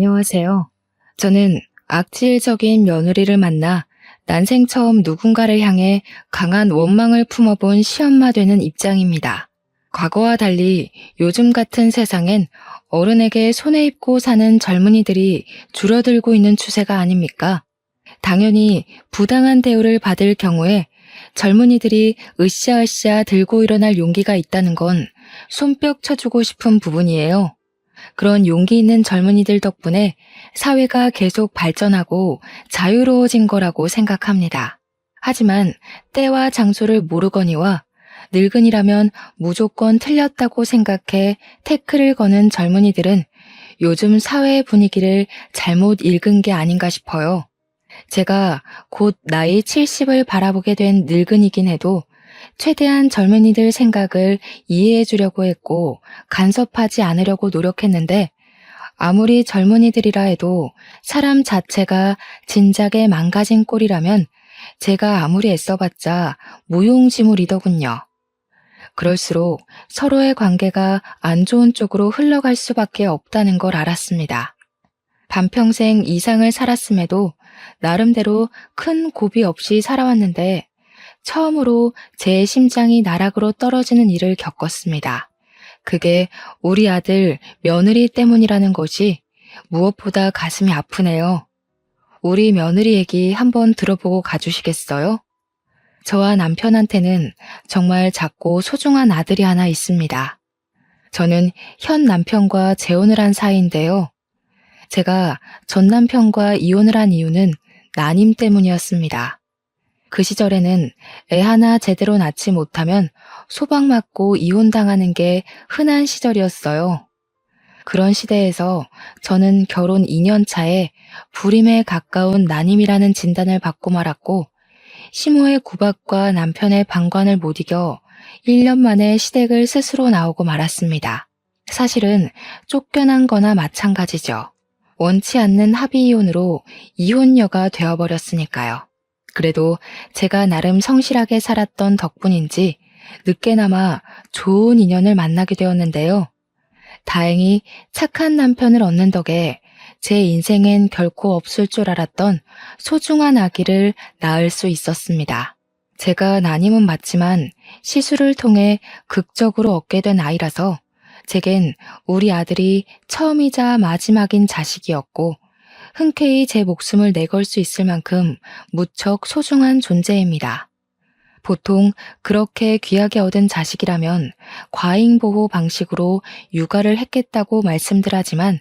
안녕하세요. 저는 악질적인 며느리를 만나 난생 처음 누군가를 향해 강한 원망을 품어본 시엄마 되는 입장입니다. 과거와 달리 요즘 같은 세상엔 어른에게 손에 입고 사는 젊은이들이 줄어들고 있는 추세가 아닙니까? 당연히 부당한 대우를 받을 경우에 젊은이들이 으쌰으쌰 들고 일어날 용기가 있다는 건 손뼉 쳐주고 싶은 부분이에요. 그런 용기 있는 젊은이들 덕분에 사회가 계속 발전하고 자유로워진 거라고 생각합니다. 하지만 때와 장소를 모르거니와 늙은이라면 무조건 틀렸다고 생각해 태클을 거는 젊은이들은 요즘 사회의 분위기를 잘못 읽은 게 아닌가 싶어요. 제가 곧 나이 70을 바라보게 된 늙은이긴 해도 최대한 젊은이들 생각을 이해해 주려고 했고 간섭하지 않으려고 노력했는데 아무리 젊은이들이라 해도 사람 자체가 진작에 망가진 꼴이라면 제가 아무리 애써봤자 무용지물이더군요. 그럴수록 서로의 관계가 안 좋은 쪽으로 흘러갈 수밖에 없다는 걸 알았습니다. 반평생 이상을 살았음에도 나름대로 큰 고비 없이 살아왔는데 처음으로 제 심장이 나락으로 떨어지는 일을 겪었습니다. 그게 우리 아들 며느리 때문이라는 것이 무엇보다 가슴이 아프네요. 우리 며느리 얘기 한번 들어보고 가주시겠어요? 저와 남편한테는 정말 작고 소중한 아들이 하나 있습니다. 저는 현 남편과 재혼을 한 사이인데요. 제가 전 남편과 이혼을 한 이유는 난임 때문이었습니다. 그 시절에는 애 하나 제대로 낳지 못하면 소방 맞고 이혼당하는 게 흔한 시절이었어요. 그런 시대에서 저는 결혼 2년 차에 불임에 가까운 난임이라는 진단을 받고 말았고 시모의 구박과 남편의 방관을 못 이겨 1년 만에 시댁을 스스로 나오고 말았습니다. 사실은 쫓겨난 거나 마찬가지죠. 원치 않는 합의 이혼으로 이혼녀가 되어버렸으니까요. 그래도 제가 나름 성실하게 살았던 덕분인지 늦게나마 좋은 인연을 만나게 되었는데요. 다행히 착한 남편을 얻는 덕에 제 인생엔 결코 없을 줄 알았던 소중한 아기를 낳을 수 있었습니다. 제가 난임은 맞지만 시술을 통해 극적으로 얻게 된 아이라서 제겐 우리 아들이 처음이자 마지막인 자식이었고 흔쾌히 제 목숨을 내걸 수 있을 만큼 무척 소중한 존재입니다. 보통 그렇게 귀하게 얻은 자식이라면 과잉보호 방식으로 육아를 했겠다고 말씀들 하지만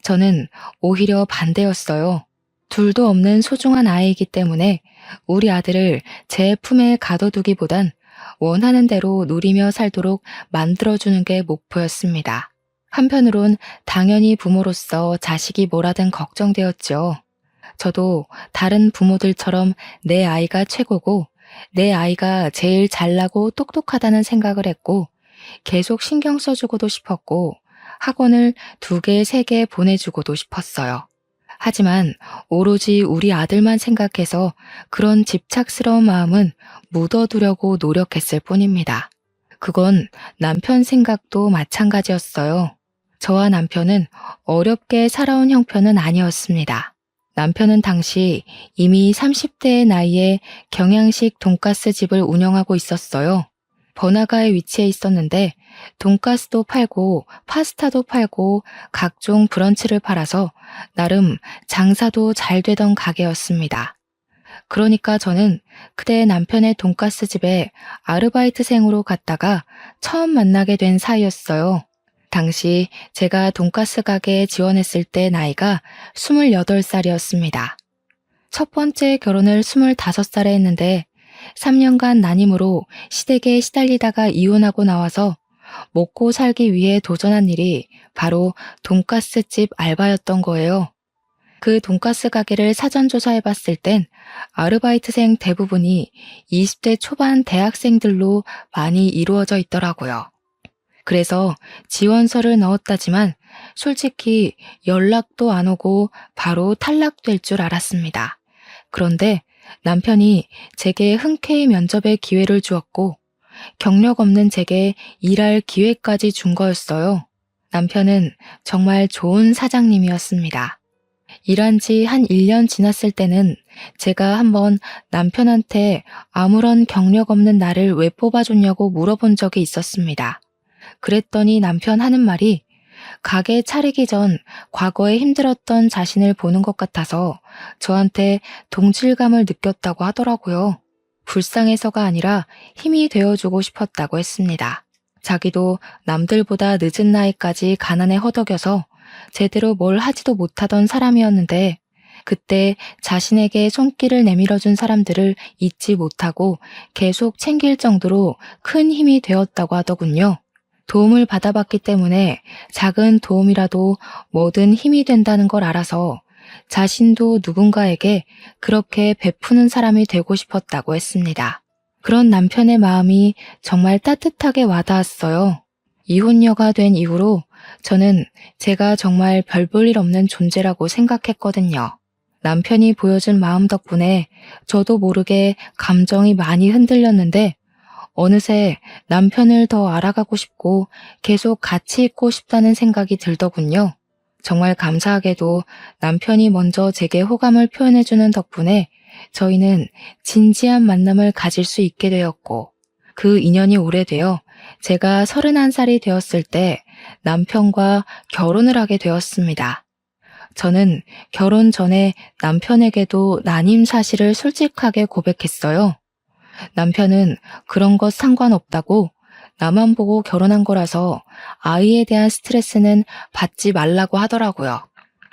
저는 오히려 반대였어요. 둘도 없는 소중한 아이이기 때문에 우리 아들을 제 품에 가둬두기보단 원하는 대로 누리며 살도록 만들어주는 게 목표였습니다. 한편으론 당연히 부모로서 자식이 뭐라든 걱정되었죠. 저도 다른 부모들처럼 내 아이가 최고고 내 아이가 제일 잘나고 똑똑하다는 생각을 했고 계속 신경 써주고도 싶었고 학원을 2개, 3개 보내주고도 싶었어요. 하지만 오로지 우리 아들만 생각해서 그런 집착스러운 마음은 묻어두려고 노력했을 뿐입니다. 그건 남편 생각도 마찬가지였어요. 저와 남편은 어렵게 살아온 형편은 아니었습니다. 남편은 당시 이미 30대의 나이에 경양식 돈가스 집을 운영하고 있었어요. 번화가에 위치해 있었는데 돈가스도 팔고 파스타도 팔고 각종 브런치를 팔아서 나름 장사도 잘 되던 가게였습니다. 그러니까 저는 그때 남편의 돈가스 집에 아르바이트생으로 갔다가 처음 만나게 된 사이였어요. 당시 제가 돈가스 가게에 지원했을 때 나이가 28살이었습니다. 첫 번째 결혼을 25살에 했는데 3년간 난임으로 시댁에 시달리다가 이혼하고 나와서 먹고 살기 위해 도전한 일이 바로 돈가스집 알바였던 거예요. 그 돈가스 가게를 사전 조사해봤을 땐 아르바이트생 대부분이 20대 초반 대학생들로 많이 이루어져 있더라고요. 그래서 지원서를 넣었다지만 솔직히 연락도 안 오고 바로 탈락될 줄 알았습니다. 그런데 남편이 제게 흔쾌히 면접의 기회를 주었고 경력 없는 제게 일할 기회까지 준 거였어요. 남편은 정말 좋은 사장님이었습니다. 일한 지 한 1년 지났을 때는 제가 한번 남편한테 아무런 경력 없는 나를 왜 뽑아줬냐고 물어본 적이 있었습니다. 그랬더니 남편 하는 말이 가게 차리기 전 과거에 힘들었던 자신을 보는 것 같아서 저한테 동질감을 느꼈다고 하더라고요. 불쌍해서가 아니라 힘이 되어주고 싶었다고 했습니다. 자기도 남들보다 늦은 나이까지 가난에 허덕여서 제대로 뭘 하지도 못하던 사람이었는데 그때 자신에게 손길을 내밀어준 사람들을 잊지 못하고 계속 챙길 정도로 큰 힘이 되었다고 하더군요. 도움을 받아봤기 때문에 작은 도움이라도 뭐든 힘이 된다는 걸 알아서 자신도 누군가에게 그렇게 베푸는 사람이 되고 싶었다고 했습니다. 그런 남편의 마음이 정말 따뜻하게 와닿았어요. 이혼녀가 된 이후로 저는 제가 정말 별 볼 일 없는 존재라고 생각했거든요. 남편이 보여준 마음 덕분에 저도 모르게 감정이 많이 흔들렸는데 어느새 남편을 더 알아가고 싶고 계속 같이 있고 싶다는 생각이 들더군요. 정말 감사하게도 남편이 먼저 제게 호감을 표현해주는 덕분에 저희는 진지한 만남을 가질 수 있게 되었고 그 인연이 오래되어 제가 31살이 되었을 때 남편과 결혼을 하게 되었습니다. 저는 결혼 전에 남편에게도 난임 사실을 솔직하게 고백했어요. 남편은 그런 것 상관없다고 나만 보고 결혼한 거라서 아이에 대한 스트레스는 받지 말라고 하더라고요.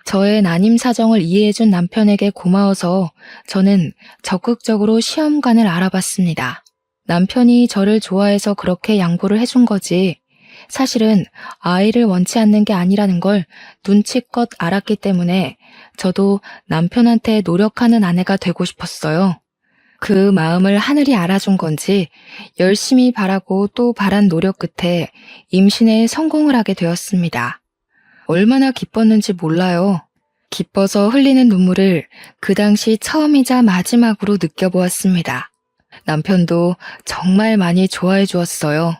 저의 난임 사정을 이해해준 남편에게 고마워서 저는 적극적으로 시험관을 알아봤습니다. 남편이 저를 좋아해서 그렇게 양보를 해준 거지. 사실은 아이를 원치 않는 게 아니라는 걸 눈치껏 알았기 때문에 저도 남편한테 노력하는 아내가 되고 싶었어요. 그 마음을 하늘이 알아준 건지 열심히 바라고 또 바란 노력 끝에 임신에 성공을 하게 되었습니다. 얼마나 기뻤는지 몰라요. 기뻐서 흘리는 눈물을 그 당시 처음이자 마지막으로 느껴보았습니다. 남편도 정말 많이 좋아해 주었어요.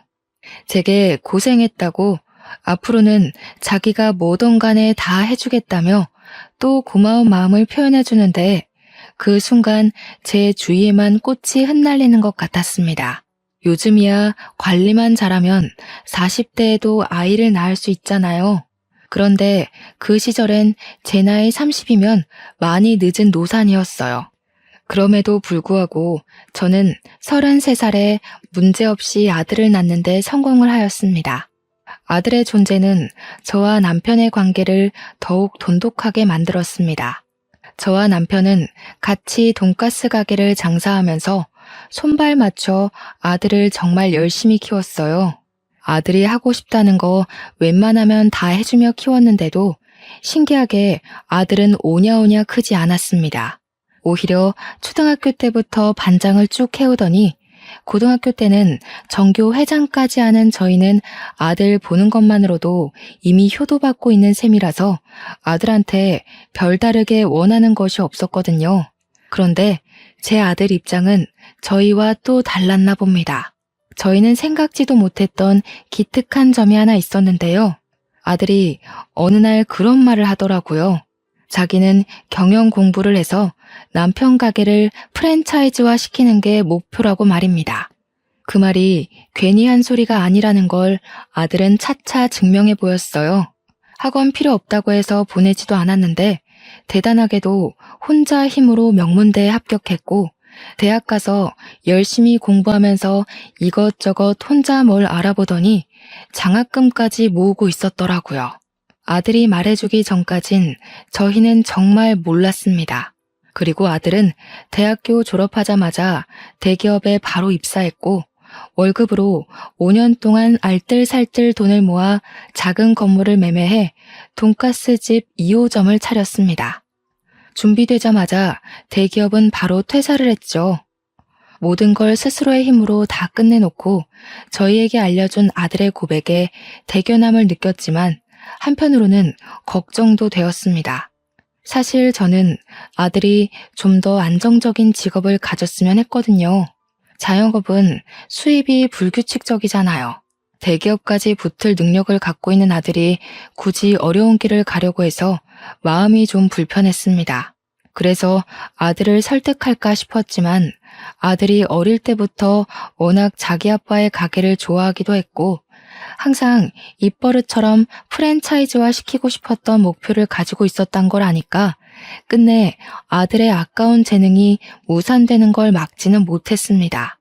제게 고생했다고 앞으로는 자기가 뭐든 간에 다 해주겠다며 또 고마운 마음을 표현해 주는데 그 순간 제 주위에만 꽃이 흩날리는 것 같았습니다. 요즘이야 관리만 잘하면 40대에도 아이를 낳을 수 있잖아요. 그런데 그 시절엔 제 나이 30이면 많이 늦은 노산이었어요. 그럼에도 불구하고 저는 33살에 문제없이 아들을 낳는데 성공을 하였습니다. 아들의 존재는 저와 남편의 관계를 더욱 돈독하게 만들었습니다. 저와 남편은 같이 돈가스 가게를 장사하면서 손발 맞춰 아들을 정말 열심히 키웠어요. 아들이 하고 싶다는 거 웬만하면 다 해주며 키웠는데도 신기하게 아들은 오냐오냐 크지 않았습니다. 오히려 초등학교 때부터 반장을 쭉 해오더니 고등학교 때는 전교 회장까지 하는 저희는 아들 보는 것만으로도 이미 효도받고 있는 셈이라서 아들한테 별다르게 원하는 것이 없었거든요. 그런데 제 아들 입장은 저희와 또 달랐나 봅니다. 저희는 생각지도 못했던 기특한 점이 하나 있었는데요. 아들이 어느 날 그런 말을 하더라고요. 자기는 경영 공부를 해서 남편 가게를 프랜차이즈화 시키는 게 목표라고 말입니다. 그 말이 괜히 한 소리가 아니라는 걸 아들은 차차 증명해 보였어요. 학원 필요 없다고 해서 보내지도 않았는데 대단하게도 혼자 힘으로 명문대에 합격했고 대학 가서 열심히 공부하면서 이것저것 혼자 뭘 알아보더니 장학금까지 모으고 있었더라고요. 아들이 말해주기 전까진 저희는 정말 몰랐습니다. 그리고 아들은 대학교 졸업하자마자 대기업에 바로 입사했고 월급으로 5년 동안 알뜰살뜰 돈을 모아 작은 건물을 매매해 돈가스집 2호점을 차렸습니다. 준비되자마자 대기업은 바로 퇴사를 했죠. 모든 걸 스스로의 힘으로 다 끝내놓고 저희에게 알려준 아들의 고백에 대견함을 느꼈지만 한편으로는 걱정도 되었습니다. 사실 저는 아들이 좀 더 안정적인 직업을 가졌으면 했거든요. 자영업은 수입이 불규칙적이잖아요. 대기업까지 붙을 능력을 갖고 있는 아들이 굳이 어려운 길을 가려고 해서 마음이 좀 불편했습니다. 그래서 아들을 설득할까 싶었지만 아들이 어릴 때부터 워낙 자기 아빠의 가게를 좋아하기도 했고 항상 입버릇처럼 프랜차이즈화 시키고 싶었던 목표를 가지고 있었단 걸 아니까 끝내 아들의 아까운 재능이 무산되는 걸 막지는 못했습니다.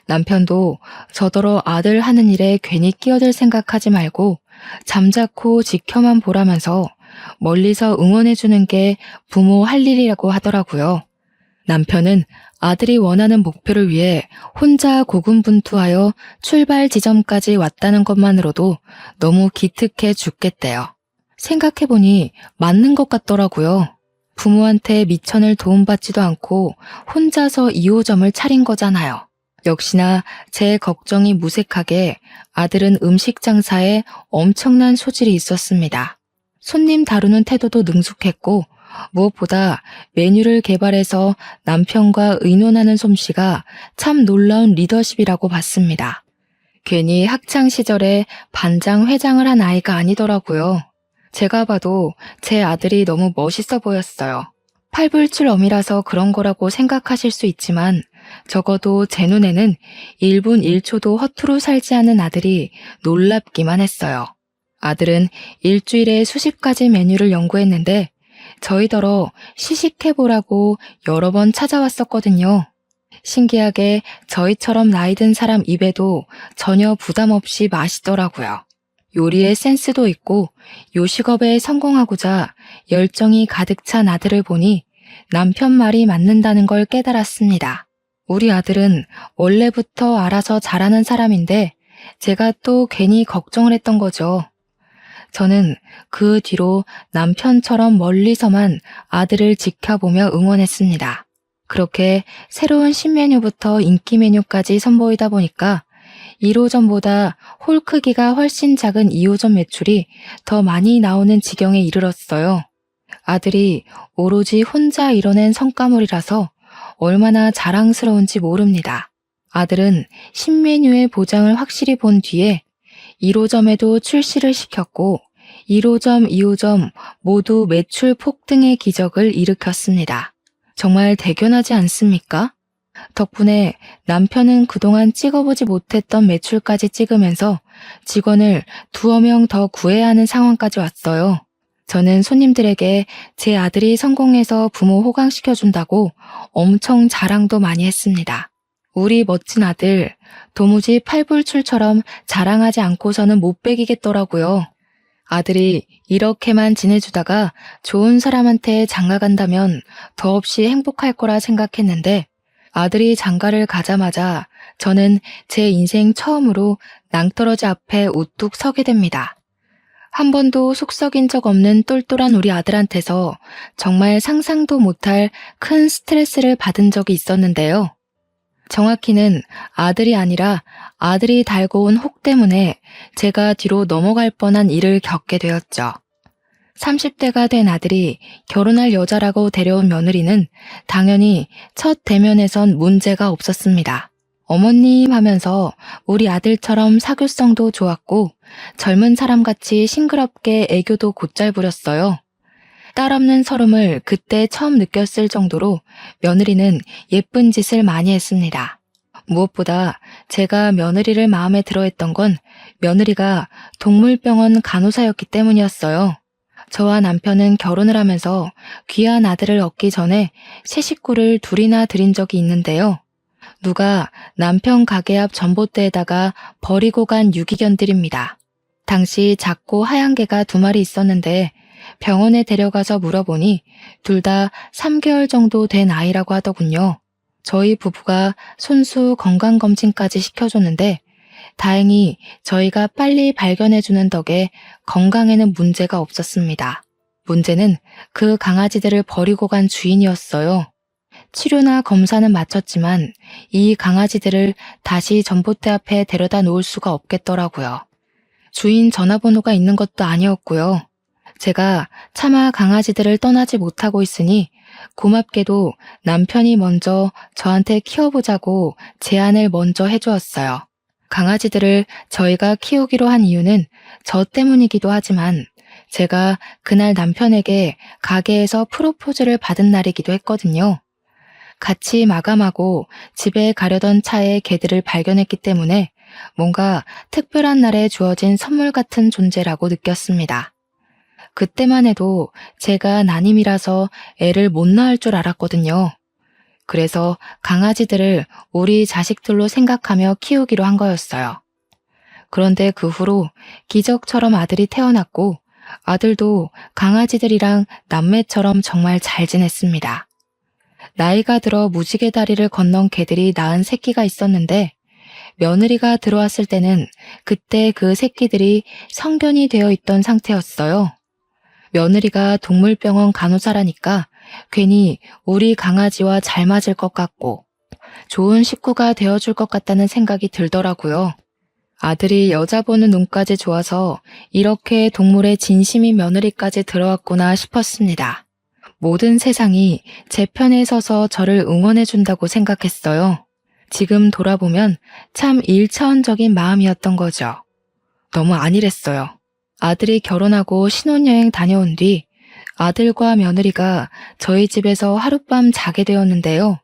남편도 저더러 아들 하는 일에 괜히 끼어들 생각하지 말고 잠자코 지켜만 보라면서 멀리서 응원해주는 게 부모 할 일이라고 하더라고요. 남편은 아들이 원하는 목표를 위해 혼자 고군분투하여 출발 지점까지 왔다는 것만으로도 너무 기특해 죽겠대요. 생각해보니 맞는 것 같더라고요. 부모한테 미천을 도움받지도 않고 혼자서 2호점을 차린 거잖아요. 역시나 제 걱정이 무색하게 아들은 음식 장사에 엄청난 소질이 있었습니다. 손님 다루는 태도도 능숙했고 무엇보다 메뉴를 개발해서 남편과 의논하는 솜씨가 참 놀라운 리더십이라고 봤습니다. 괜히 학창 시절에 반장 회장을 한 아이가 아니더라고요. 제가 봐도 제 아들이 너무 멋있어 보였어요. 팔불출엄이라서 그런 거라고 생각하실 수 있지만 적어도 제 눈에는 1분 1초도 허투루 살지 않은 아들이 놀랍기만 했어요. 아들은 일주일에 수십 가지 메뉴를 연구했는데 저희더러 시식해보라고 여러 번 찾아왔었거든요. 신기하게 저희처럼 나이 든 사람 입에도 전혀 부담 없이 맛있더라고요. 요리에 센스도 있고 요식업에 성공하고자 열정이 가득 찬 아들을 보니 남편 말이 맞는다는 걸 깨달았습니다. 우리 아들은 원래부터 알아서 잘하는 사람인데 제가 또 괜히 걱정을 했던 거죠. 저는 그 뒤로 남편처럼 멀리서만 아들을 지켜보며 응원했습니다. 그렇게 새로운 신메뉴부터 인기 메뉴까지 선보이다 보니까 1호점보다 홀 크기가 훨씬 작은 2호점 매출이 더 많이 나오는 지경에 이르렀어요. 아들이 오로지 혼자 이뤄낸 성과물이라서 얼마나 자랑스러운지 모릅니다. 아들은 신메뉴의 보장을 확실히 본 뒤에 1호점에도 출시를 시켰고 1호점, 2호점 모두 매출 폭등의 기적을 일으켰습니다. 정말 대견하지 않습니까? 덕분에 남편은 그동안 찍어보지 못했던 매출까지 찍으면서 직원을 2명 더 구해야 하는 상황까지 왔어요. 저는 손님들에게 제 아들이 성공해서 부모 호강시켜준다고 엄청 자랑도 많이 했습니다. 우리 멋진 아들, 도무지 팔불출처럼 자랑하지 않고서는 못 배기겠더라고요. 아들이 이렇게만 지내주다가 좋은 사람한테 장가간다면 더없이 행복할 거라 생각했는데 아들이 장가를 가자마자 저는 제 인생 처음으로 낭떠러지 앞에 우뚝 서게 됩니다. 한 번도 속 썩인 적 없는 똘똘한 우리 아들한테서 정말 상상도 못할 큰 스트레스를 받은 적이 있었는데요. 정확히는 아들이 아니라 아들이 달고 온 혹 때문에 제가 뒤로 넘어갈 뻔한 일을 겪게 되었죠. 30대가 된 아들이 결혼할 여자라고 데려온 며느리는 당연히 첫 대면에선 문제가 없었습니다. 어머님 하면서 우리 아들처럼 사교성도 좋았고 젊은 사람같이 싱그럽게 애교도 곧잘 부렸어요. 딸 없는 서름을 그때 처음 느꼈을 정도로 며느리는 예쁜 짓을 많이 했습니다. 무엇보다 제가 며느리를 마음에 들어했던 건 며느리가 동물병원 간호사였기 때문이었어요. 저와 남편은 결혼을 하면서 귀한 아들을 얻기 전에 새 식구를 둘이나 들인 적이 있는데요. 누가 남편 가게 앞 전봇대에다가 버리고 간 유기견들입니다. 당시 작고 하얀 개가 2마리 있었는데 병원에 데려가서 물어보니 둘 다 3개월 정도 된 아이라고 하더군요. 저희 부부가 손수 건강검진까지 시켜줬는데 다행히 저희가 빨리 발견해주는 덕에 건강에는 문제가 없었습니다. 문제는 그 강아지들을 버리고 간 주인이었어요. 치료나 검사는 마쳤지만 이 강아지들을 다시 전봇대 앞에 데려다 놓을 수가 없겠더라고요. 주인 전화번호가 있는 것도 아니었고요. 제가 차마 강아지들을 떠나지 못하고 있으니 고맙게도 남편이 먼저 저한테 키워보자고 제안을 먼저 해주었어요. 강아지들을 저희가 키우기로 한 이유는 저 때문이기도 하지만 제가 그날 남편에게 가게에서 프로포즈를 받은 날이기도 했거든요. 같이 마감하고 집에 가려던 차에 개들을 발견했기 때문에 뭔가 특별한 날에 주어진 선물 같은 존재라고 느꼈습니다. 그때만 해도 제가 난임이라서 애를 못 낳을 줄 알았거든요. 그래서 강아지들을 우리 자식들로 생각하며 키우기로 한 거였어요. 그런데 그 후로 기적처럼 아들이 태어났고 아들도 강아지들이랑 남매처럼 정말 잘 지냈습니다. 나이가 들어 무지개 다리를 건넌 개들이 낳은 새끼가 있었는데 며느리가 들어왔을 때는 그때 그 새끼들이 성견이 되어 있던 상태였어요. 며느리가 동물병원 간호사라니까 괜히 우리 강아지와 잘 맞을 것 같고 좋은 식구가 되어줄 것 같다는 생각이 들더라고요. 아들이 여자 보는 눈까지 좋아서 이렇게 동물의 진심인 며느리까지 들어왔구나 싶었습니다. 모든 세상이 제 편에 서서 저를 응원해준다고 생각했어요. 지금 돌아보면 참 일차원적인 마음이었던 거죠. 너무 안일했어요. 아들이 결혼하고 신혼여행 다녀온 뒤 아들과 며느리가 저희 집에서 하룻밤 자게 되었는데요.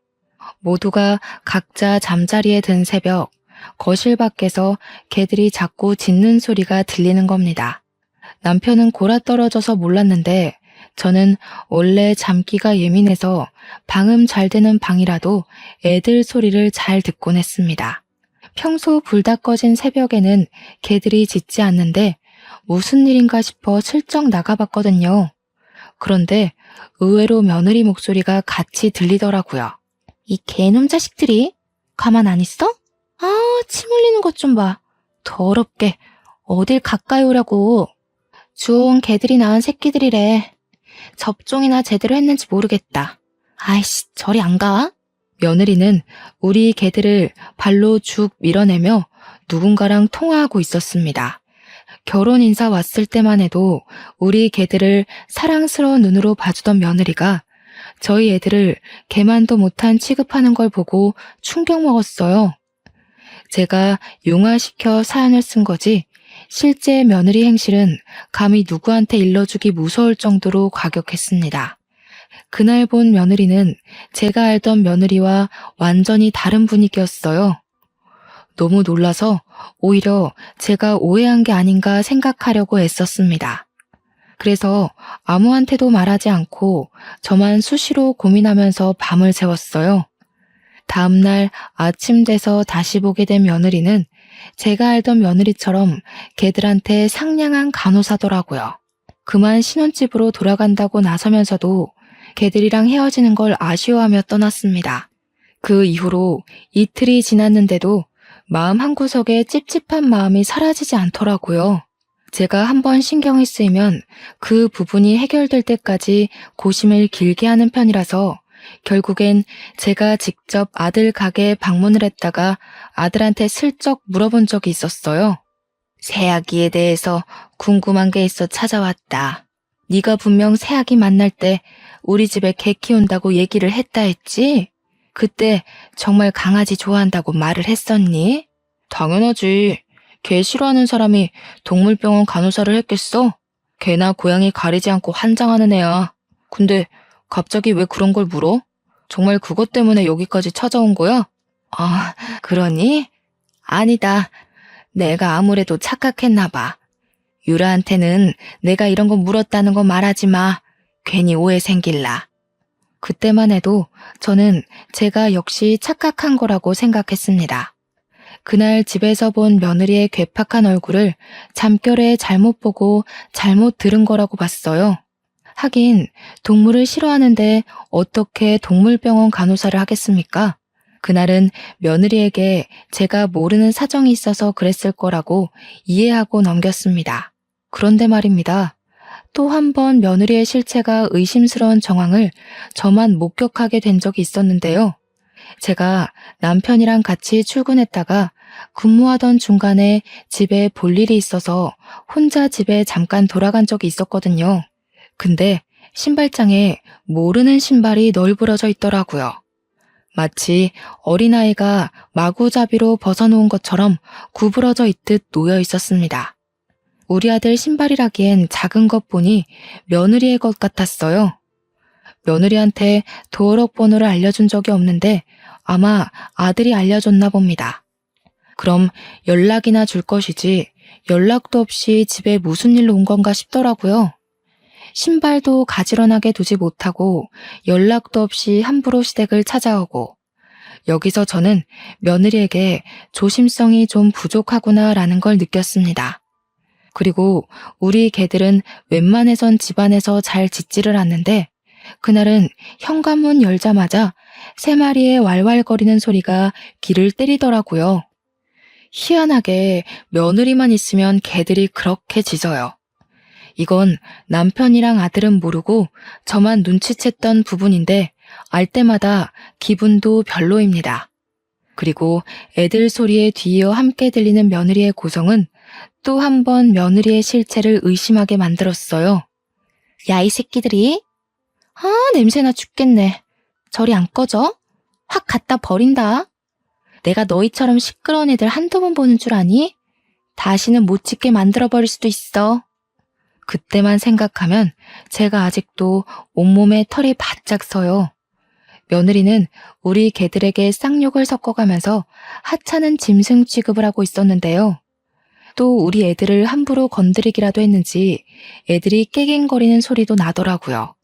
모두가 각자 잠자리에 든 새벽, 거실 밖에서 개들이 자꾸 짖는 소리가 들리는 겁니다. 남편은 골아떨어져서 몰랐는데 저는 원래 잠기가 예민해서 방음 잘 되는 방이라도 애들 소리를 잘 듣곤 했습니다. 평소 불 다 꺼진 새벽에는 개들이 짖지 않는데 무슨 일인가 싶어 슬쩍 나가봤거든요. 그런데 의외로 며느리 목소리가 같이 들리더라고요. 이 개놈 자식들이 가만 안 있어? 침 흘리는 것 좀 봐. 더럽게 어딜 가까이 오라고. 주워온 개들이 낳은 새끼들이래. 접종이나 제대로 했는지 모르겠다. 아이씨, 저리 안 가? 며느리는 우리 개들을 발로 쭉 밀어내며 누군가랑 통화하고 있었습니다. 결혼 인사 왔을 때만 해도 우리 개들을 사랑스러운 눈으로 봐주던 며느리가 저희 애들을 개만도 못한 취급하는 걸 보고 충격 먹었어요. 제가 용화시켜 사연을 쓴 거지 실제 며느리 행실은 감히 누구한테 일러주기 무서울 정도로 과격했습니다. 그날 본 며느리는 제가 알던 며느리와 완전히 다른 분위기였어요. 너무 놀라서 오히려 제가 오해한 게 아닌가 생각하려고 애썼습니다. 그래서 아무한테도 말하지 않고 저만 수시로 고민하면서 밤을 새웠어요. 다음날 아침 돼서 다시 보게 된 며느리는 제가 알던 며느리처럼 개들한테 상냥한 간호사더라고요. 그만 신혼집으로 돌아간다고 나서면서도 개들이랑 헤어지는 걸 아쉬워하며 떠났습니다. 그 이후로 이틀이 지났는데도 마음 한구석에 찝찝한 마음이 사라지지 않더라고요. 제가 한번 신경이 쓰이면 그 부분이 해결될 때까지 고심을 길게 하는 편이라서 결국엔 제가 직접 아들 가게에 방문을 했다가 아들한테 슬쩍 물어본 적이 있었어요. 새아기에 대해서 궁금한 게 있어 찾아왔다. 네가 분명 새아기 만날 때 우리 집에 개 키운다고 얘기를 했다 했지? 그때 정말 강아지 좋아한다고 말을 했었니? 당연하지. 개 싫어하는 사람이 동물병원 간호사를 했겠어? 개나 고양이 가리지 않고 환장하는 애야. 근데 갑자기 왜 그런 걸 물어? 정말 그것 때문에 여기까지 찾아온 거야? 아, 그러니? 아니다. 내가 아무래도 착각했나 봐. 유라한테는 내가 이런 거 물었다는 거 말하지 마. 괜히 오해 생길라. 그때만 해도 저는 제가 역시 착각한 거라고 생각했습니다. 그날 집에서 본 며느리의 괴팍한 얼굴을 잠결에 잘못 보고 잘못 들은 거라고 봤어요. 하긴 동물을 싫어하는데 어떻게 동물병원 간호사를 하겠습니까? 그날은 며느리에게 제가 모르는 사정이 있어서 그랬을 거라고 이해하고 넘겼습니다. 그런데 말입니다. 또 한 번 며느리의 실체가 의심스러운 정황을 저만 목격하게 된 적이 있었는데요. 제가 남편이랑 같이 출근했다가 근무하던 중간에 집에 볼 일이 있어서 혼자 집에 잠깐 돌아간 적이 있었거든요. 근데 신발장에 모르는 신발이 널브러져 있더라고요. 마치 어린아이가 마구잡이로 벗어놓은 것처럼 구부러져 있듯 놓여 있었습니다. 우리 아들 신발이라기엔 작은 것 보니 며느리의 것 같았어요. 며느리한테 도어록 번호를 알려준 적이 없는데 아마 아들이 알려줬나 봅니다. 그럼 연락이나 줄 것이지 연락도 없이 집에 무슨 일로 온 건가 싶더라고요. 신발도 가지런하게 두지 못하고 연락도 없이 함부로 시댁을 찾아오고 여기서 저는 며느리에게 조심성이 좀 부족하구나라는 걸 느꼈습니다. 그리고 우리 개들은 웬만해선 집안에서 잘 짖지를 않는데 그날은 현관문 열자마자 3마리의 왈왈거리는 소리가 귀를 때리더라고요. 희한하게 며느리만 있으면 개들이 그렇게 짖어요. 이건 남편이랑 아들은 모르고 저만 눈치챘던 부분인데 알 때마다 기분도 별로입니다. 그리고 애들 소리에 뒤이어 함께 들리는 며느리의 고성은 또 한 번 며느리의 실체를 의심하게 만들었어요. 야, 이 새끼들이. 냄새나 죽겠네. 저리 안 꺼져? 확 갖다 버린다. 내가 너희처럼 시끄러운 애들 한두 번 보는 줄 아니? 다시는 못 짖게 만들어버릴 수도 있어. 그때만 생각하면 제가 아직도 온몸에 털이 바짝 서요. 며느리는 우리 개들에게 쌍욕을 섞어가면서 하찮은 짐승 취급을 하고 있었는데요. 또 우리 애들을 함부로 건드리기라도 했는지 애들이 깨갱거리는 소리도 나더라고요.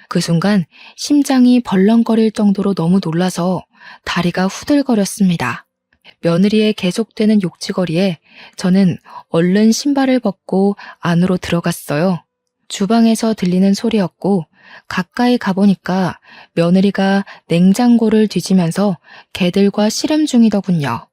그 순간 심장이 벌렁거릴 정도로 너무 놀라서 다리가 후들거렸습니다. 며느리의 계속되는 욕지거리에 저는 얼른 신발을 벗고 안으로 들어갔어요. 주방에서 들리는 소리였고 가까이 가보니까 며느리가 냉장고를 뒤지면서 개들과 씨름 중이더군요.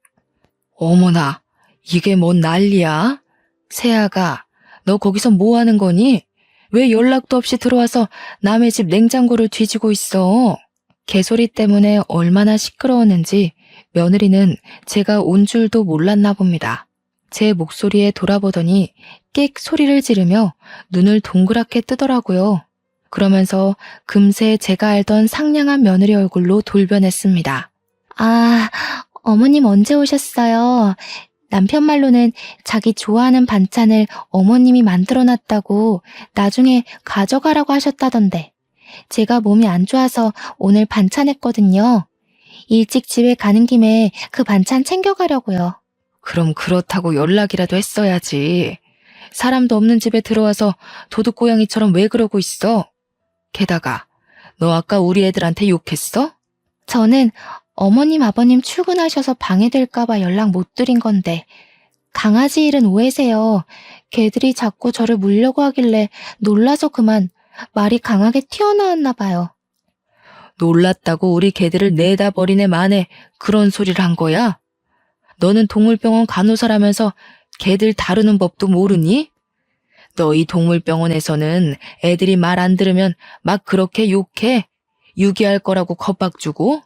어머나, 이게 뭔 난리야? 세아가, 너 거기서 뭐 하는 거니? 왜 연락도 없이 들어와서 남의 집 냉장고를 뒤지고 있어? 개소리 때문에 얼마나 시끄러웠는지 며느리는 제가 온 줄도 몰랐나 봅니다. 제 목소리에 돌아보더니 끽 소리를 지르며 눈을 동그랗게 뜨더라고요. 그러면서 금세 제가 알던 상냥한 며느리 얼굴로 돌변했습니다. 아, 어머님 언제 오셨어요? 남편 말로는 자기 좋아하는 반찬을 어머님이 만들어놨다고 나중에 가져가라고 하셨다던데. 제가 몸이 안 좋아서 오늘 반찬 했거든요. 일찍 집에 가는 김에 그 반찬 챙겨가려고요. 그럼 그렇다고 연락이라도 했어야지. 사람도 없는 집에 들어와서 도둑고양이처럼 왜 그러고 있어? 게다가 너 아까 우리 애들한테 욕했어? 저는 어머님 아버님 출근하셔서 방해될까봐 연락 못 드린 건데 강아지 일은 오해세요. 개들이 자꾸 저를 물려고 하길래 놀라서 그만 말이 강하게 튀어나왔나 봐요. 놀랐다고 우리 개들을 내다 버리네 마네 그런 소리를 한 거야? 너는 동물병원 간호사라면서 개들 다루는 법도 모르니? 너희 동물병원에서는 애들이 말 안 들으면 막 그렇게 욕해? 유기할 거라고 겁박 주고?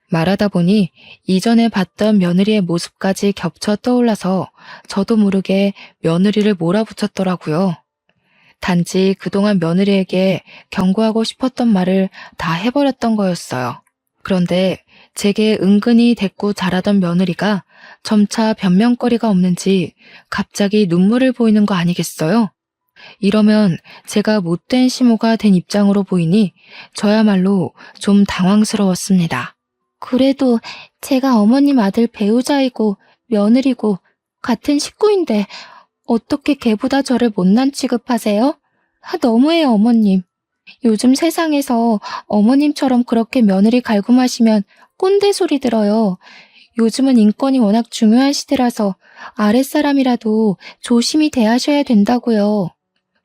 말하다 보니 이전에 봤던 며느리의 모습까지 겹쳐 떠올라서 저도 모르게 며느리를 몰아붙였더라고요. 단지 그동안 며느리에게 경고하고 싶었던 말을 다 해버렸던 거였어요. 그런데 제게 은근히 대꾸 잘하던 며느리가 점차 변명거리가 없는지 갑자기 눈물을 보이는 거 아니겠어요? 이러면 제가 못된 시모가 된 입장으로 보이니 저야말로 좀 당황스러웠습니다. 그래도 제가 어머님 아들 배우자이고 며느리고 같은 식구인데 어떻게 걔보다 저를 못난 취급하세요? 너무해요, 어머님. 요즘 세상에서 어머님처럼 그렇게 며느리 갈굼하시면 꼰대 소리 들어요. 요즘은 인권이 워낙 중요한 시대라서 아랫사람이라도 조심히 대하셔야 된다고요.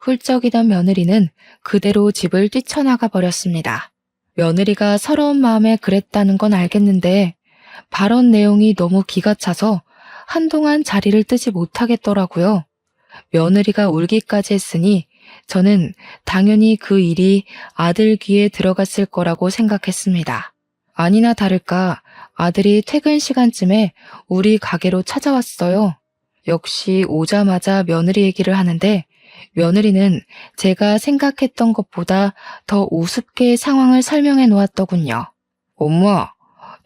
훌쩍이던 며느리는 그대로 집을 뛰쳐나가 버렸습니다. 며느리가 서러운 마음에 그랬다는 건 알겠는데 발언 내용이 너무 기가 차서 한동안 자리를 뜨지 못하겠더라고요. 며느리가 울기까지 했으니 저는 당연히 그 일이 아들 귀에 들어갔을 거라고 생각했습니다. 아니나 다를까 아들이 퇴근 시간쯤에 우리 가게로 찾아왔어요. 역시 오자마자 며느리 얘기를 하는데 며느리는 제가 생각했던 것보다 더 우습게 상황을 설명해 놓았더군요. 엄마,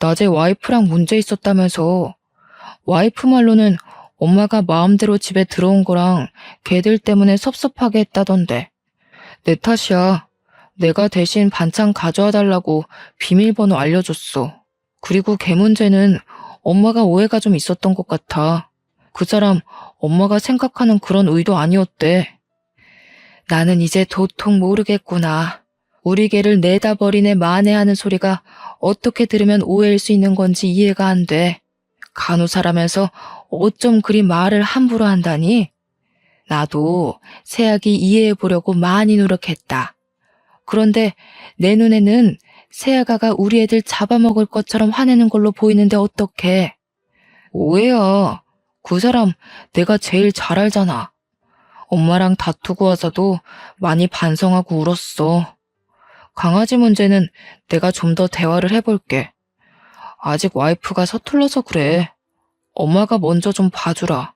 낮에 와이프랑 문제 있었다면서. 와이프 말로는 엄마가 마음대로 집에 들어온 거랑 걔들 때문에 섭섭하게 했다던데. 내 탓이야. 내가 대신 반찬 가져와 달라고 비밀번호 알려줬어. 그리고 걔 문제는 엄마가 오해가 좀 있었던 것 같아. 그 사람 엄마가 생각하는 그런 의도 아니었대. 나는 이제 도통 모르겠구나. 우리 개를 내다 버리네 만회하는 소리가 어떻게 들으면 오해일 수 있는 건지 이해가 안 돼. 간호사라면서 어쩜 그리 말을 함부로 한다니? 나도 새아기 이해해 보려고 많이 노력했다. 그런데 내 눈에는 새아가가 우리 애들 잡아먹을 것처럼 화내는 걸로 보이는데 어떡해. 오해야. 그 사람 내가 제일 잘 알잖아. 엄마랑 다투고 와서도 많이 반성하고 울었어. 강아지 문제는 내가 좀 더 대화를 해볼게. 아직 와이프가 서툴러서 그래. 엄마가 먼저 좀 봐주라.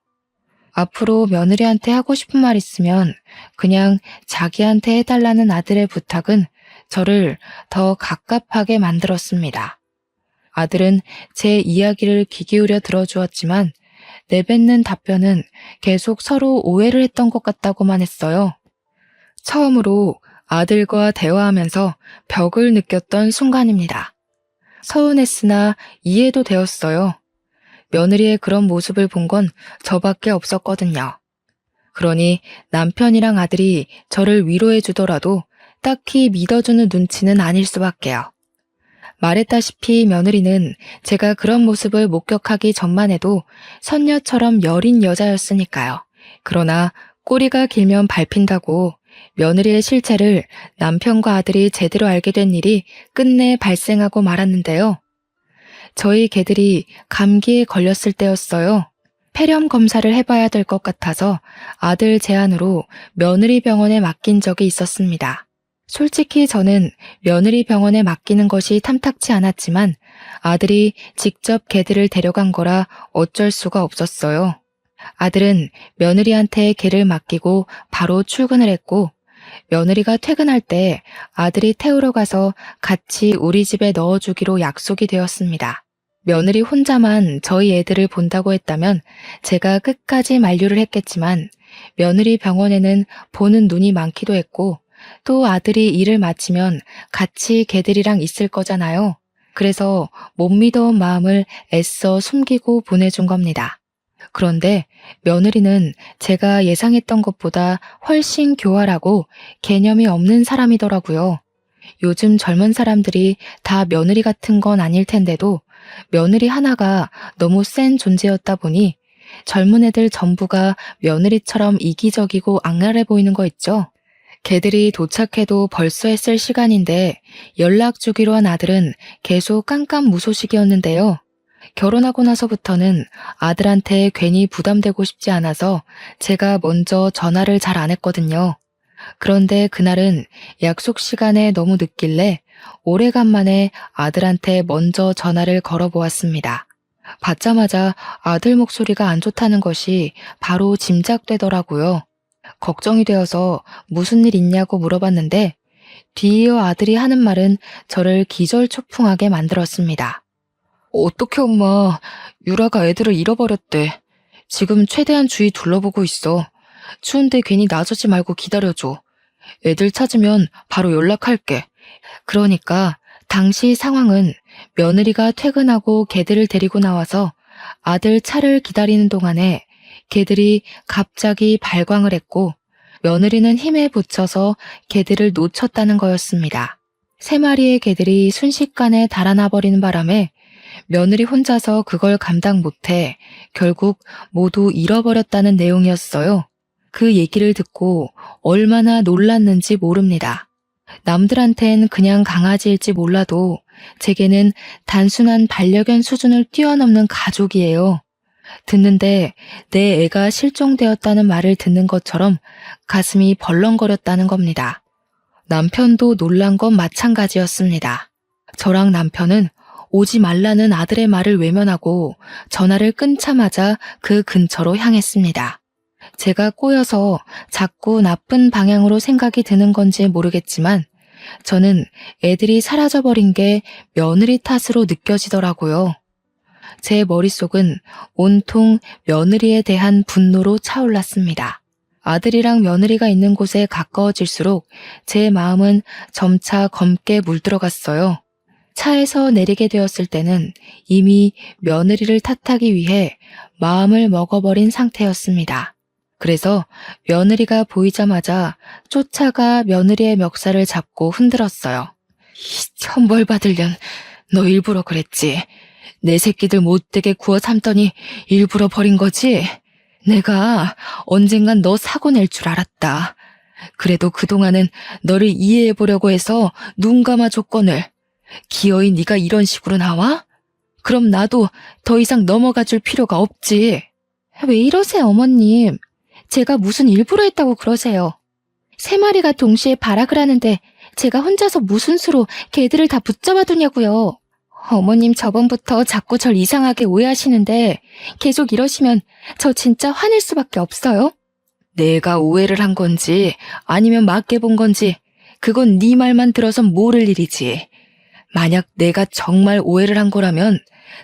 앞으로 며느리한테 하고 싶은 말 있으면 그냥 자기한테 해달라는 아들의 부탁은 저를 더 갑갑하게 만들었습니다. 아들은 제 이야기를 귀 기울여 들어주었지만 내뱉는 답변은 계속 서로 오해를 했던 것 같다고만 했어요. 처음으로 아들과 대화하면서 벽을 느꼈던 순간입니다. 서운했으나 이해도 되었어요. 며느리의 그런 모습을 본 건 저밖에 없었거든요. 그러니 남편이랑 아들이 저를 위로해 주더라도 딱히 믿어주는 눈치는 아닐 수밖에요. 말했다시피 며느리는 제가 그런 모습을 목격하기 전만 해도 선녀처럼 여린 여자였으니까요. 그러나 꼬리가 길면 밟힌다고 며느리의 실체를 남편과 아들이 제대로 알게 된 일이 끝내 발생하고 말았는데요. 저희 개들이 감기에 걸렸을 때였어요. 폐렴 검사를 해봐야 될 것 같아서 아들 제안으로 며느리 병원에 맡긴 적이 있었습니다. 솔직히 저는 며느리 병원에 맡기는 것이 탐탁치 않았지만 아들이 직접 개들을 데려간 거라 어쩔 수가 없었어요. 아들은 며느리한테 개를 맡기고 바로 출근을 했고 며느리가 퇴근할 때 아들이 태우러 가서 같이 우리 집에 넣어주기로 약속이 되었습니다. 며느리 혼자만 저희 애들을 본다고 했다면 제가 끝까지 만류를 했겠지만 며느리 병원에는 보는 눈이 많기도 했고 또 아들이 일을 마치면 같이 개들이랑 있을 거잖아요. 그래서 못 믿어온 마음을 애써 숨기고 보내준 겁니다. 그런데 며느리는 제가 예상했던 것보다 훨씬 교활하고 개념이 없는 사람이더라고요. 요즘 젊은 사람들이 다 며느리 같은 건 아닐 텐데도 며느리 하나가 너무 센 존재였다 보니 젊은 애들 전부가 며느리처럼 이기적이고 악랄해 보이는 거 있죠? 걔들이 도착해도 벌써 했을 시간인데 연락 주기로 한 아들은 계속 깜깜무소식이었는데요. 결혼하고 나서부터는 아들한테 괜히 부담되고 싶지 않아서 제가 먼저 전화를 잘 안 했거든요. 그런데 그날은 약속 시간에 너무 늦길래 오래간만에 아들한테 먼저 전화를 걸어보았습니다. 받자마자 아들 목소리가 안 좋다는 것이 바로 짐작되더라고요. 걱정이 되어서 무슨 일 있냐고 물어봤는데 뒤이어 아들이 하는 말은 저를 기절초풍하게 만들었습니다. 어떡해 엄마, 유라가 애들을 잃어버렸대. 지금 최대한 주위 둘러보고 있어. 추운데 괜히 나서지 말고 기다려줘. 애들 찾으면 바로 연락할게. 그러니까 당시 상황은 며느리가 퇴근하고 개들을 데리고 나와서 아들 차를 기다리는 동안에 개들이 갑자기 발광을 했고 며느리는 힘에 부쳐서 개들을 놓쳤다는 거였습니다. 3마리의 개들이 순식간에 달아나 버리는 바람에 며느리 혼자서 그걸 감당 못해 결국 모두 잃어버렸다는 내용이었어요. 그 얘기를 듣고 얼마나 놀랐는지 모릅니다. 남들한텐 그냥 강아지일지 몰라도 제게는 단순한 반려견 수준을 뛰어넘는 가족이에요. 듣는데 내 애가 실종되었다는 말을 듣는 것처럼 가슴이 벌렁거렸다는 겁니다. 남편도 놀란 건 마찬가지였습니다. 저랑 남편은 오지 말라는 아들의 말을 외면하고 전화를 끊자마자 그 근처로 향했습니다. 제가 꼬여서 자꾸 나쁜 방향으로 생각이 드는 건지 모르겠지만 저는 애들이 사라져버린 게 며느리 탓으로 느껴지더라고요. 제 머릿속은 온통 며느리에 대한 분노로 차올랐습니다. 아들이랑 며느리가 있는 곳에 가까워질수록 제 마음은 점차 검게 물들어갔어요. 차에서 내리게 되었을 때는 이미 며느리를 탓하기 위해 마음을 먹어버린 상태였습니다. 그래서 며느리가 보이자마자 쫓아가 며느리의 멱살을 잡고 흔들었어요. 이 천벌 받을 년, 너 일부러 그랬지. 내 새끼들 못되게 구워 삼더니 일부러 버린 거지? 내가 언젠간 너 사고 낼 줄 알았다. 그래도 그동안은 너를 이해해보려고 해서 눈 감아 줬거늘. 기어이 네가 이런 식으로 나와? 그럼 나도 더 이상 넘어가 줄 필요가 없지. 왜 이러세요, 어머님? 제가 무슨 일부러 했다고 그러세요? 세 마리가 동시에 발악을 하는데 제가 혼자서 무슨 수로 개들을 다 붙잡아 두냐고요. 어머님 저번부터 자꾸 절 이상하게 오해하시는데 계속 이러시면 저 진짜 화낼 수밖에 없어요. 내가 오해를 한 건지 아니면 맞게 본 건지 그건 네 말만 들어선 모를 일이지. 만약 내가 정말 오해를 한 거라면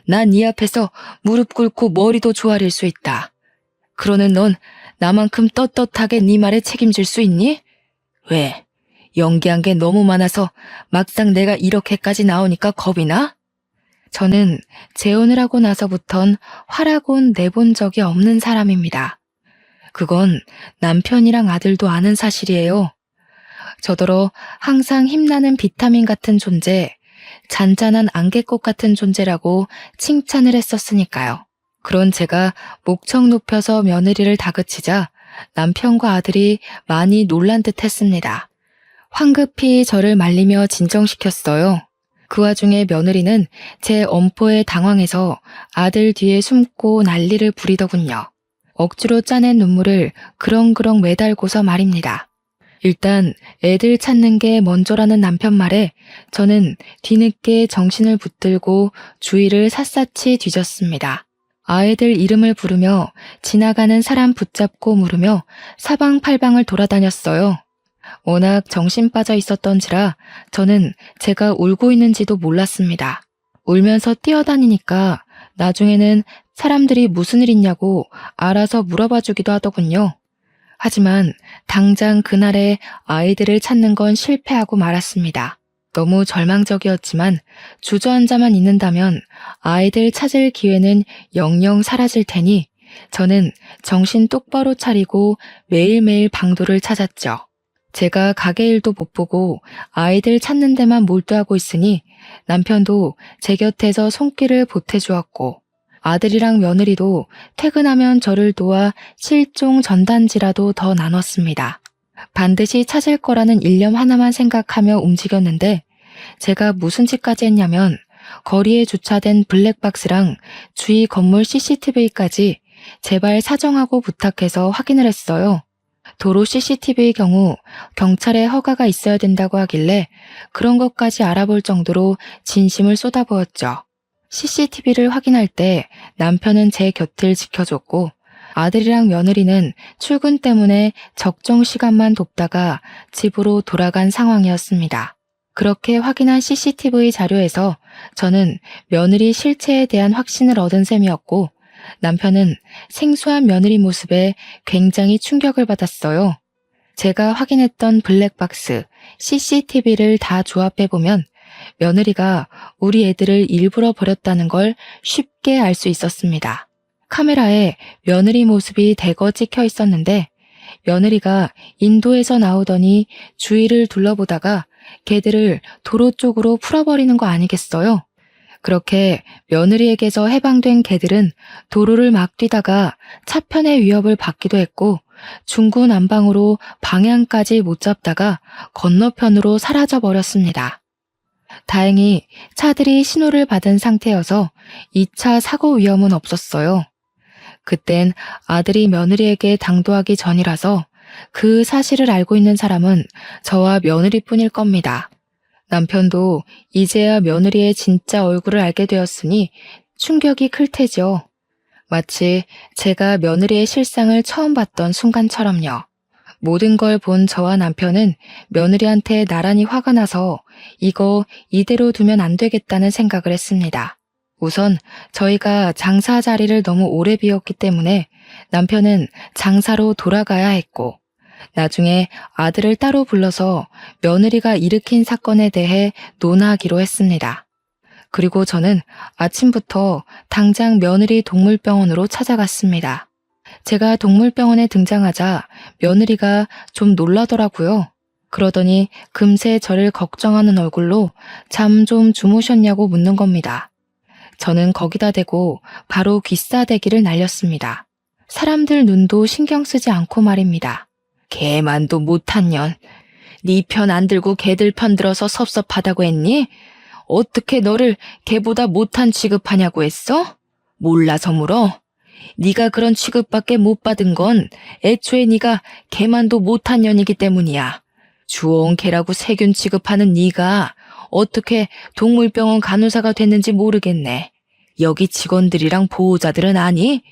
난 네 앞에서 무릎 꿇고 머리도 조아릴 수 있다. 그러는 넌 나만큼 떳떳하게 네 말에 책임질 수 있니? 왜? 연기한 게 너무 많아서 막상 내가 이렇게까지 나오니까 겁이 나? 저는 재혼을 하고 나서부턴 화라곤 내본 적이 없는 사람입니다. 그건 남편이랑 아들도 아는 사실이에요. 저더러 항상 힘나는 비타민 같은 존재, 잔잔한 안개꽃 같은 존재라고 칭찬을 했었으니까요. 그런 제가 목청 높여서 며느리를 다그치자 남편과 아들이 많이 놀란 듯 했습니다. 황급히 저를 말리며 진정시켰어요. 그 와중에 며느리는 제 엄포에 당황해서 아들 뒤에 숨고 난리를 부리더군요. 억지로 짜낸 눈물을 그렁그렁 매달고서 말입니다. 일단 애들 찾는 게 먼저라는 남편 말에 저는 뒤늦게 정신을 붙들고 주위를 샅샅이 뒤졌습니다. 아이들 이름을 부르며 지나가는 사람 붙잡고 물으며 사방팔방을 돌아다녔어요. 워낙 정신 빠져 있었던지라 저는 제가 울고 있는지도 몰랐습니다. 울면서 뛰어다니니까 나중에는 사람들이 무슨 일 있냐고 알아서 물어봐 주기도 하더군요. 하지만 당장 그날에 아이들을 찾는 건 실패하고 말았습니다. 너무 절망적이었지만 주저앉아만 있는다면 아이들 찾을 기회는 영영 사라질 테니 저는 정신 똑바로 차리고 매일매일 방도를 찾았죠. 제가 가게 일도 못 보고 아이들 찾는 데만 몰두하고 있으니 남편도 제 곁에서 손길을 보태주었고 아들이랑 며느리도 퇴근하면 저를 도와 실종 전단지라도 더 나눴습니다. 반드시 찾을 거라는 일념 하나만 생각하며 움직였는데 제가 무슨 짓까지 했냐면 거리에 주차된 블랙박스랑 주위 건물 CCTV까지 제발 사정하고 부탁해서 확인을 했어요. 도로 CCTV의 경우 경찰의 허가가 있어야 된다고 하길래 그런 것까지 알아볼 정도로 진심을 쏟아부었죠. CCTV를 확인할 때 남편은 제 곁을 지켜줬고 아들이랑 며느리는 출근 때문에 적정 시간만 돕다가 집으로 돌아간 상황이었습니다. 그렇게 확인한 CCTV 자료에서 저는 며느리 실체에 대한 확신을 얻은 셈이었고 남편은 생소한 며느리 모습에 굉장히 충격을 받았어요. 제가 확인했던 블랙박스, CCTV를 다 조합해보면 며느리가 우리 애들을 일부러 버렸다는 걸 쉽게 알 수 있었습니다. 카메라에 며느리 모습이 대거 찍혀 있었는데 며느리가 인도에서 나오더니 주위를 둘러보다가 개들을 도로 쪽으로 풀어버리는 거 아니겠어요? 그렇게 며느리에게서 해방된 개들은 도로를 막 뛰다가 차편의 위협을 받기도 했고 중구난방으로 방향까지 못 잡다가 건너편으로 사라져 버렸습니다. 다행히 차들이 신호를 받은 상태여서 2차 사고 위험은 없었어요. 그땐 아들이 며느리에게 당도하기 전이라서 그 사실을 알고 있는 사람은 저와 며느리뿐일 겁니다. 남편도 이제야 며느리의 진짜 얼굴을 알게 되었으니 충격이 클 테죠. 마치 제가 며느리의 실상을 처음 봤던 순간처럼요. 모든 걸 본 저와 남편은 며느리한테 나란히 화가 나서 이거 이대로 두면 안 되겠다는 생각을 했습니다. 우선 저희가 장사 자리를 너무 오래 비웠기 때문에 남편은 장사로 돌아가야 했고, 나중에 아들을 따로 불러서 며느리가 일으킨 사건에 대해 논하기로 했습니다. 그리고 저는 아침부터 당장 며느리 동물병원으로 찾아갔습니다. 제가 동물병원에 등장하자 며느리가 좀 놀라더라고요. 그러더니 금세 저를 걱정하는 얼굴로 잠 좀 주무셨냐고 묻는 겁니다. 저는 거기다 대고 바로 귀싸대기를 날렸습니다. 사람들 눈도 신경 쓰지 않고 말입니다. 개만도 못한 년. 네 편 안 들고 개들 편 들어서 섭섭하다고 했니? 어떻게 너를 개보다 못한 취급하냐고 했어? 몰라서 물어? 네가 그런 취급밖에 못 받은 건 애초에 네가 개만도 못한 년이기 때문이야. 주워온 개라고 세균 취급하는 네가 어떻게 동물병원 간호사가 됐는지 모르겠네. 여기 직원들이랑 보호자들은 아니?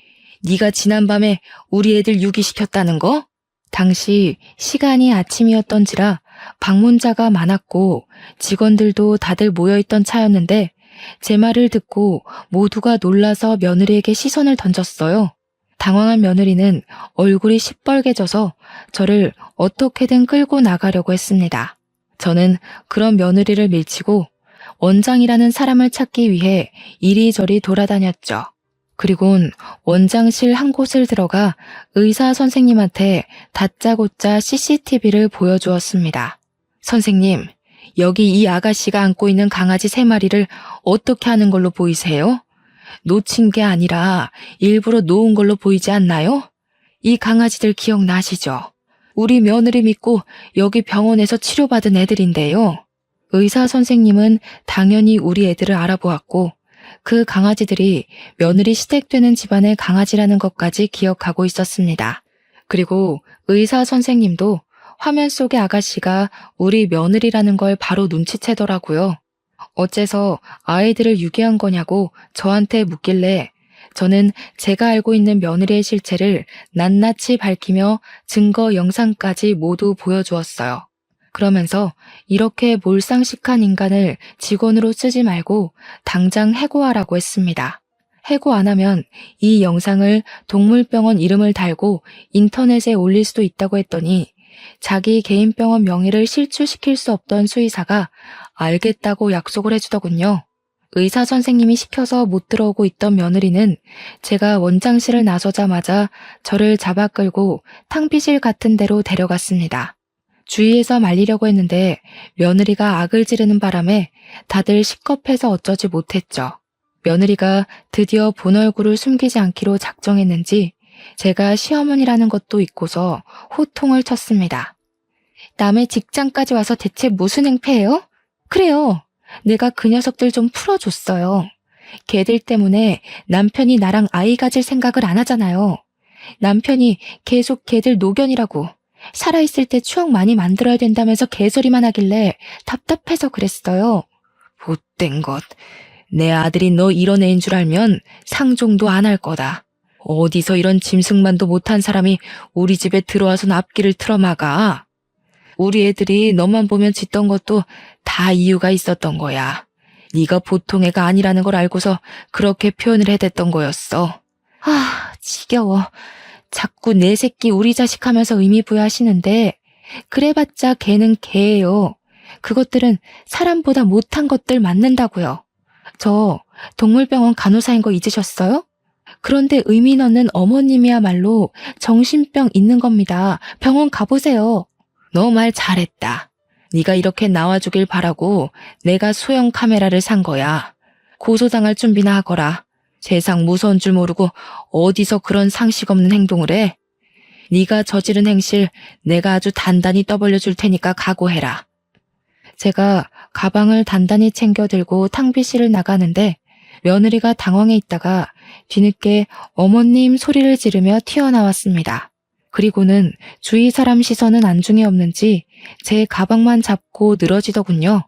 네가 지난밤에 우리 애들 유기시켰다는 거? 당시 시간이 아침이었던지라 방문자가 많았고 직원들도 다들 모여있던 차였는데 제 말을 듣고 모두가 놀라서 며느리에게 시선을 던졌어요. 당황한 며느리는 얼굴이 시뻘개져서 저를 어떻게든 끌고 나가려고 했습니다. 저는 그런 며느리를 밀치고 원장이라는 사람을 찾기 위해 이리저리 돌아다녔죠. 그리곤 원장실 한 곳을 들어가 의사 선생님한테 다짜고짜 CCTV를 보여주었습니다. 선생님, 여기 이 아가씨가 안고 있는 강아지 3마리를 어떻게 하는 걸로 보이세요? 놓친 게 아니라 일부러 놓은 걸로 보이지 않나요? 이 강아지들 기억나시죠? 우리 며느리 믿고 여기 병원에서 치료받은 애들인데요. 의사 선생님은 당연히 우리 애들을 알아보았고 그 강아지들이 며느리 시댁되는 집안의 강아지라는 것까지 기억하고 있었습니다. 그리고 의사 선생님도 화면 속의 아가씨가 우리 며느리라는 걸 바로 눈치채더라고요. 어째서 아이들을 유기한 거냐고 저한테 묻길래 저는 제가 알고 있는 며느리의 실체를 낱낱이 밝히며 증거 영상까지 모두 보여주었어요. 그러면서 이렇게 몰상식한 인간을 직원으로 쓰지 말고 당장 해고하라고 했습니다. 해고 안 하면 이 영상을 동물병원 이름을 달고 인터넷에 올릴 수도 있다고 했더니 자기 개인 병원 명의를 실추시킬 수 없던 수의사가 알겠다고 약속을 해주더군요. 의사 선생님이 시켜서 못 들어오고 있던 며느리는 제가 원장실을 나서자마자 저를 잡아 끌고 탕비실 같은 데로 데려갔습니다. 주위에서 말리려고 했는데 며느리가 악을 지르는 바람에 다들 식겁해서 어쩌지 못했죠. 며느리가 드디어 본 얼굴을 숨기지 않기로 작정했는지 제가 시어머니라는 것도 잊고서 호통을 쳤습니다. 남의 직장까지 와서 대체 무슨 행패예요? 그래요. 내가 그 녀석들 좀 풀어줬어요. 걔들 때문에 남편이 나랑 아이 가질 생각을 안 하잖아요. 남편이 계속 걔들 노견이라고 살아있을 때 추억 많이 만들어야 된다면서 개소리만 하길래 답답해서 그랬어요. 못된 것. 내 아들이 너 이런 애인 줄 알면 상종도 안 할 거다. 어디서 이런 짐승만도 못한 사람이 우리 집에 들어와서 앞길을 틀어막아. 우리 애들이 너만 보면 짖던 것도 다 이유가 있었던 거야. 네가 보통 애가 아니라는 걸 알고서 그렇게 표현을 해댔던 거였어. 아, 지겨워. 자꾸 내 새끼 우리 자식 하면서 의미 부여하시는데 그래봤자 걔는 걔예요. 그것들은 사람보다 못한 것들 맞는다고요. 저 동물병원 간호사인 거 잊으셨어요? 그런데 의미 넣는 어머님이야말로 정신병 있는 겁니다. 병원 가보세요. 너 말 잘했다. 네가 이렇게 나와주길 바라고 내가 소형 카메라를 산 거야. 고소당할 준비나 하거라. 세상 무서운 줄 모르고 어디서 그런 상식 없는 행동을 해? 네가 저지른 행실 내가 아주 단단히 떠벌려 줄 테니까 각오해라. 제가 가방을 단단히 챙겨 들고 탕비실을 나가는데 며느리가 당황해 있다가 뒤늦게 어머님 소리를 지르며 튀어나왔습니다. 그리고는 주위 사람 시선은 안중에 없는지 제 가방만 잡고 늘어지더군요.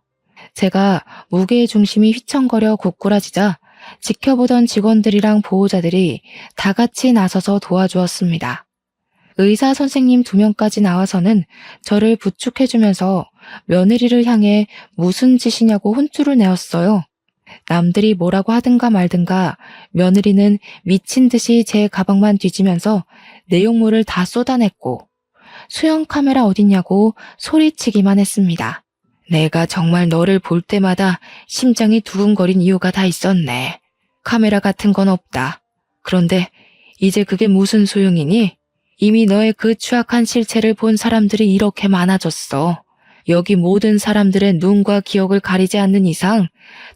제가 무게의 중심이 휘청거려 고꾸라지자 지켜보던 직원들이랑 보호자들이 다 같이 나서서 도와주었습니다. 의사 선생님 2명까지 나와서는 저를 부축해주면서 며느리를 향해 무슨 짓이냐고 혼쭐을 내었어요. 남들이 뭐라고 하든가 말든가 며느리는 미친 듯이 제 가방만 뒤지면서 내용물을 다 쏟아냈고 수영 카메라 어딨냐고 소리치기만 했습니다. 내가 정말 너를 볼 때마다 심장이 두근거린 이유가 다 있었네. 카메라 같은 건 없다. 그런데 이제 그게 무슨 소용이니? 이미 너의 그 추악한 실체를 본 사람들이 이렇게 많아졌어. 여기 모든 사람들의 눈과 기억을 가리지 않는 이상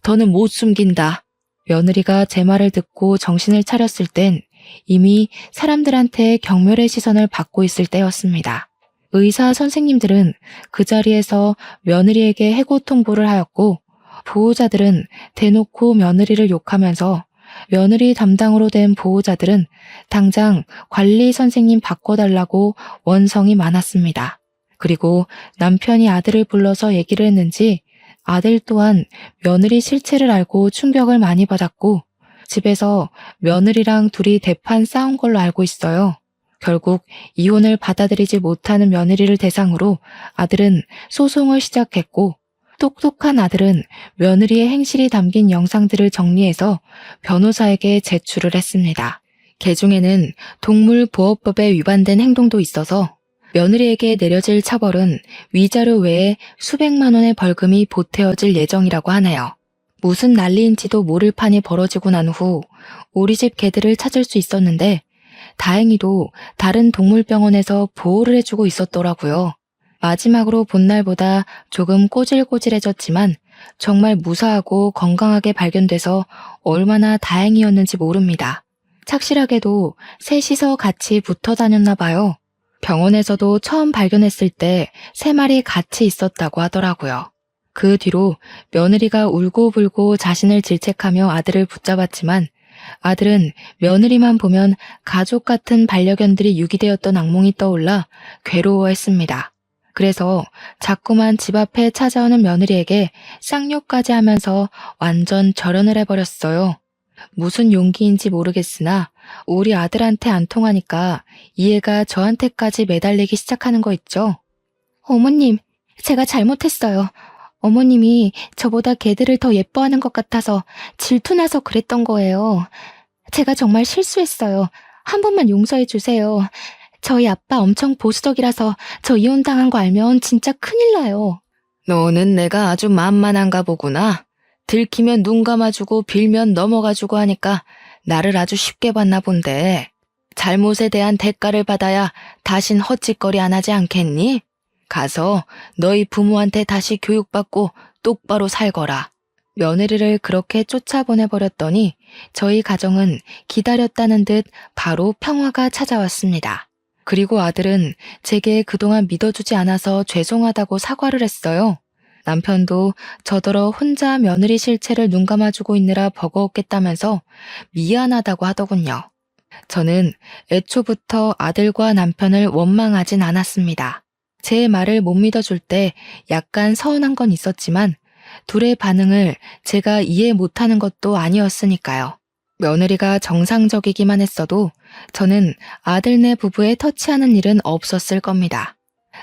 더는 못 숨긴다. 며느리가 제 말을 듣고 정신을 차렸을 땐 이미 사람들한테 경멸의 시선을 받고 있을 때였습니다. 의사 선생님들은 그 자리에서 며느리에게 해고 통보를 하였고 보호자들은 대놓고 며느리를 욕하면서 며느리 담당으로 된 보호자들은 당장 관리 선생님 바꿔달라고 원성이 많았습니다. 그리고 남편이 아들을 불러서 얘기를 했는지 아들 또한 며느리 실체를 알고 충격을 많이 받았고 집에서 며느리랑 둘이 대판 싸운 걸로 알고 있어요. 결국 이혼을 받아들이지 못하는 며느리를 대상으로 아들은 소송을 시작했고 똑똑한 아들은 며느리의 행실이 담긴 영상들을 정리해서 변호사에게 제출을 했습니다. 개중에는 동물보호법에 위반된 행동도 있어서 며느리에게 내려질 처벌은 위자료 외에 수백만 원의 벌금이 보태어질 예정이라고 하네요. 무슨 난리인지도 모를 판이 벌어지고 난 후 우리 집 개들을 찾을 수 있었는데 다행히도 다른 동물병원에서 보호를 해주고 있었더라고요. 마지막으로 본 날보다 조금 꼬질꼬질해졌지만 정말 무사하고 건강하게 발견돼서 얼마나 다행이었는지 모릅니다. 착실하게도 셋이서 같이 붙어 다녔나 봐요. 병원에서도 처음 발견했을 때 3마리 같이 있었다고 하더라고요. 그 뒤로 며느리가 울고불고 자신을 질책하며 아들을 붙잡았지만 아들은 며느리만 보면 가족 같은 반려견들이 유기되었던 악몽이 떠올라 괴로워했습니다. 그래서 자꾸만 집 앞에 찾아오는 며느리에게 쌍욕까지 하면서 완전 절연을 해버렸어요. 무슨 용기인지 모르겠으나 우리 아들한테 안 통하니까 이해가 저한테까지 매달리기 시작하는 거 있죠. 어머님, 제가 잘못했어요. 어머님이 저보다 개들을 더 예뻐하는 것 같아서 질투나서 그랬던 거예요. 제가 정말 실수했어요. 한 번만 용서해 주세요. 저희 아빠 엄청 보수적이라서 저 이혼당한 거 알면 진짜 큰일 나요. 너는 내가 아주 만만한가 보구나. 들키면 눈 감아주고 빌면 넘어가주고 하니까 나를 아주 쉽게 봤나 본데 잘못에 대한 대가를 받아야 다신 헛짓거리 안 하지 않겠니? 가서 너희 부모한테 다시 교육받고 똑바로 살거라. 며느리를 그렇게 쫓아보내버렸더니 저희 가정은 기다렸다는 듯 바로 평화가 찾아왔습니다. 그리고 아들은 제게 그동안 믿어주지 않아서 죄송하다고 사과를 했어요. 남편도 저더러 혼자 며느리 실체를 눈감아주고 있느라 버거웠겠다면서 미안하다고 하더군요. 저는 애초부터 아들과 남편을 원망하진 않았습니다. 제 말을 못 믿어줄 때 약간 서운한 건 있었지만 둘의 반응을 제가 이해 못하는 것도 아니었으니까요. 며느리가 정상적이기만 했어도 저는 아들네 부부에 터치하는 일은 없었을 겁니다.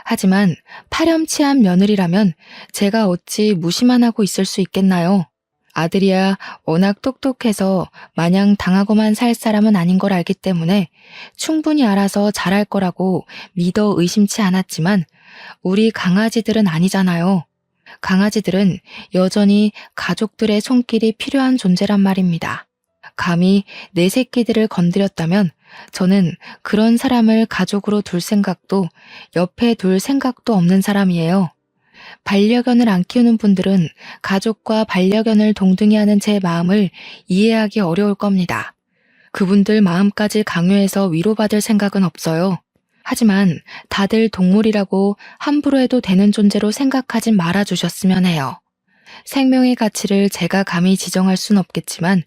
하지만 파렴치한 며느리라면 제가 어찌 무시만 하고 있을 수 있겠나요? 아들이야 워낙 똑똑해서 마냥 당하고만 살 사람은 아닌 걸 알기 때문에 충분히 알아서 잘할 거라고 믿어 의심치 않았지만 우리 강아지들은 아니잖아요. 강아지들은 여전히 가족들의 손길이 필요한 존재란 말입니다. 감히 내 새끼들을 건드렸다면 저는 그런 사람을 가족으로 둘 생각도 옆에 둘 생각도 없는 사람이에요. 반려견을 안 키우는 분들은 가족과 반려견을 동등히 하는 제 마음을 이해하기 어려울 겁니다. 그분들 마음까지 강요해서 위로받을 생각은 없어요. 하지만 다들 동물이라고 함부로 해도 되는 존재로 생각하지 말아주셨으면 해요. 생명의 가치를 제가 감히 지정할 순 없겠지만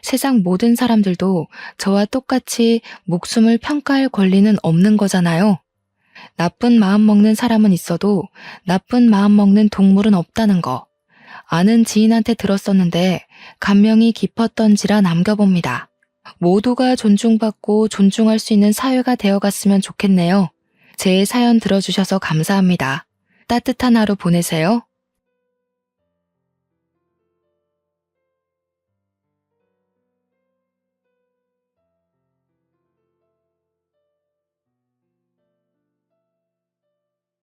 세상 모든 사람들도 저와 똑같이 목숨을 평가할 권리는 없는 거잖아요. 나쁜 마음 먹는 사람은 있어도 나쁜 마음 먹는 동물은 없다는 거. 아는 지인한테 들었었는데 감명이 깊었던지라 남겨봅니다. 모두가 존중받고 존중할 수 있는 사회가 되어갔으면 좋겠네요. 제 사연 들어주셔서 감사합니다. 따뜻한 하루 보내세요.